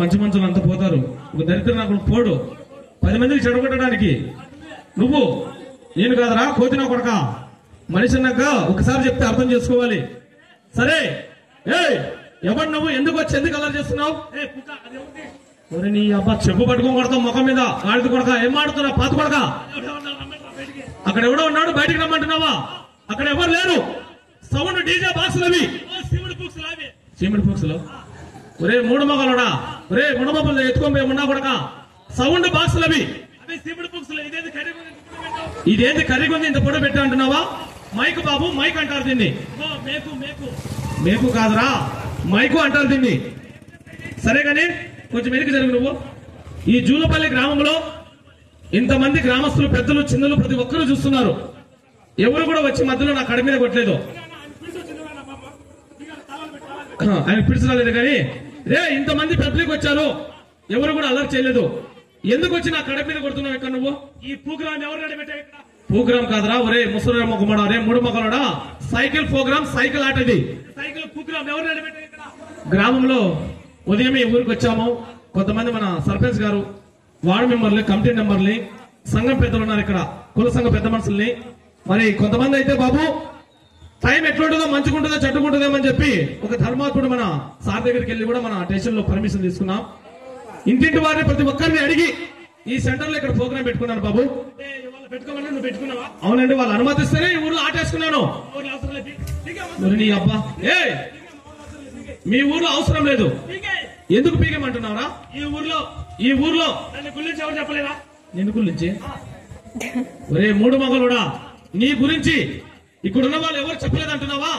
మంచి మంచులు అంతా పోతారు. ఒక దరిద్ర నాకు పోడు 10 మందికి చెడగొట్టడానికి. నువ్వు నేను కాదరా కోతినా కొడక, మనిషి అన్నాక ఒకసారి చెప్తే అర్థం చేసుకోవాలి. సరే ఎవరు నువ్వు, ఎందుకు వచ్చి ఎందుకు అలా చేస్తున్నావు? నీ అబ్బా చెప్పు పట్టుకొని కొడతావు ముఖం మీద, ఆడికి కొడక. ఏం ఆడుతున్నా పాత కొడక? అక్కడ ఎవడో ఉన్నాడు, బయటికి రమ్మంటున్నావా? అక్కడ ఎవరు లేరు. సౌండ్ డీజే బాక్సులు అవి, చీమిడి పూక్సులు. ఒరే మూడు మొగలుడా, ఒరే ముడమొక్కలు ఎత్తుకొని ఉన్నా కొడక. సౌండ్ బాక్సులు అవి, ఇదేంటి కర్రీగా ఉంది ఇంత పొడి పెట్టా అంటున్నావా? మైక్ బాబు, మైక్ అంటారు దీన్ని. మేకు కాదురా, మైకు అంటారు దీన్ని. సరే కానీ కొంచెం వెనక్కి జరుగు. నువ్వు ఈ జూలపల్లి గ్రామంలో ఇంతమంది గ్రామస్తులు, పెద్దలు, చిన్నలు ప్రతి ఒక్కరూ చూస్తున్నారు. ఎవరు కూడా వచ్చి మధ్యలో నా కడ మీద కొట్టలేదు. ఆయన పిలిచలేదు కానీ ఇంతమంది పబ్లిక్ వచ్చారు, ఎవరు కూడా అలర్ట్ చేయలేదు. ఎందుకు వచ్చి నా కడ మీద కొడుతున్నావు ఇక్కడ? నువ్వు ఈ ప్రోగ్రామ్ ఎవరు నడిపెట్టావు? ప్రోగ్రామ్ కాదురా ఒరే ముసలి మొక్కమడా, రే మూడు మొక్కలడా. సైకిల్ ప్రోగ్రామ్, సైకిల్ ఆట ఇది. సైకిల్ ప్రోగ్రామ్ ఎవరు నడిపెట్టావు ఇక్కడ? గ్రామంలో ఉదయమే ఊరికి వచ్చాము. కొంతమంది మన సర్పంచ్ గారు, వార్డు మెంబర్లు, కమిటీ మెంబర్లు, సంఘం పెద్దలు ఉన్నారు ఇక్కడ, కుల సంఘ పెద్ద మనుషుల్ని. మరి కొంతమంది అయితే బాబు టైం ఎట్లుంటుందో, మంచుకుంటుందో చెట్టుకుంటుందేమో అని చెప్పి ఒక ధర్మాత్ముడు మన సార్ దగ్గరికి వెళ్ళి కూడా మన స్టేషన్ లో పర్మిషన్ తీసుకున్నాం. ఇంటింటి వారిని ప్రతి ఒక్కరిని అడిగి ఈ సెంటర్ లో ఇక్కడ ప్రోగ్రామ్ పెట్టుకున్నాను బాబు. పెట్టుకోమని నువ్వు పెట్టుకున్నావా? అవునండి, వాళ్ళు అనుమతిస్తేనే ఈ ఊర్లో ఆటేసుకున్నాను. నీ అబ్బా మీ ఊర్లో అవసరం లేదు, ఎందుకు పీకేమంటున్నావురా? ఈ ఊర్లో గురించి ఎవరు చెప్పలేదా? నేను గురించి ఒరే మూడు మగలుడా, నీ గురించి ఇక్కడున్న వాళ్ళు ఎవరు చెప్పలేదు అంటున్నావా?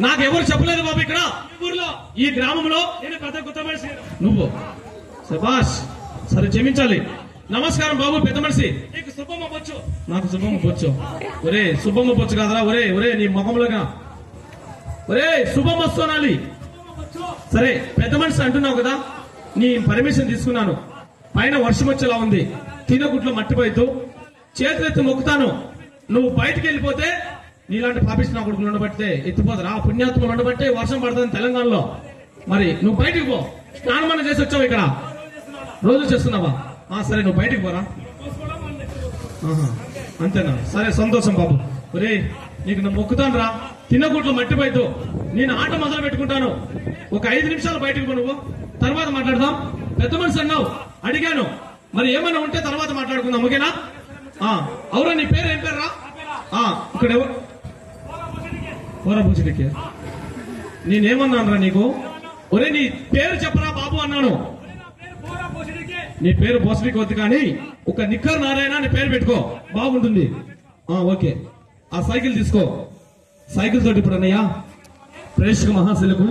నాకు ఎవరు చెప్పలేదు బాబు. ఇక్కడ ఊర్లో, ఈ గ్రామంలో నువ్వు శభాష్. సరే క్షమించాలి. నమస్కారం బాబు, పెద్ద మనిషి. నీకు శుభమ్మ పొచ్చు, నాకు శుభమ్మ పొచ్చు. ఒరే శుభమ్మ పొచ్చు కాదరా, ఒరే ఒరే నీ ముఖంలోగా ఒరే శుభం వస్తున్నాలి. సరే పెద్ద మనిషి అంటున్నావు కదా, నీ పర్మిషన్ తీసుకున్నాను. పైన వర్షం వచ్చేలా ఉంది, తినగుట్లో మట్టిపోయితూ చేతులెత్తి మొక్కుతాను. నువ్వు బయటికి వెళ్ళిపోతే నీలాంటి పాపిస్తున్నా కొడుకులు ఉండబట్టే ఎత్తిపోతారు. ఆ పుణ్యాత్మలు ఉండబట్టే వర్షం పడుతుంది తెలంగాణలో. మరి నువ్వు బయటికి పో. స్నానం చేసి వచ్చావు, ఇక్కడ రోజు చేస్తున్నావా? సరే నువ్వు బయటికి పోరా. అంతేనా? సరే సంతోషం బాబు. ఒరే నీకు నేను మొక్కుతాను రా, తిన్నగుట్లో మట్టిపోయితూ నేను ఆట మొదలు పెట్టుకుంటాను. ఒక 5 నిమిషాలు బయటకు పో, నువ్వు తర్వాత మాట్లాడదాం. పెద్ద మనిషి అన్నావు, అడిగాను. మరి ఏమైనా ఉంటే తర్వాత మాట్లాడుకుందాం, ఓకేనా? అవురా, నీ పేరు ఏం పేరు రా? ఇక్కడ ఎవరు? పోరా పూజకి. నేనేమన్నాను రా నీకు? ఒరే నీ పేరు చెప్పరా బాబు అన్నాను. నీ పేరు బోసడికి వద్దు కానీ ఒక నిక్కర్ నారాయణ నీ పేరు పెట్టుకో, బాగుంటుంది. ఓకే, ఆ సైకిల్ తీసుకో. సైకిల్ తోటి ఇప్పుడు అన్నయ్య ప్రేక్షక మహాశిలకు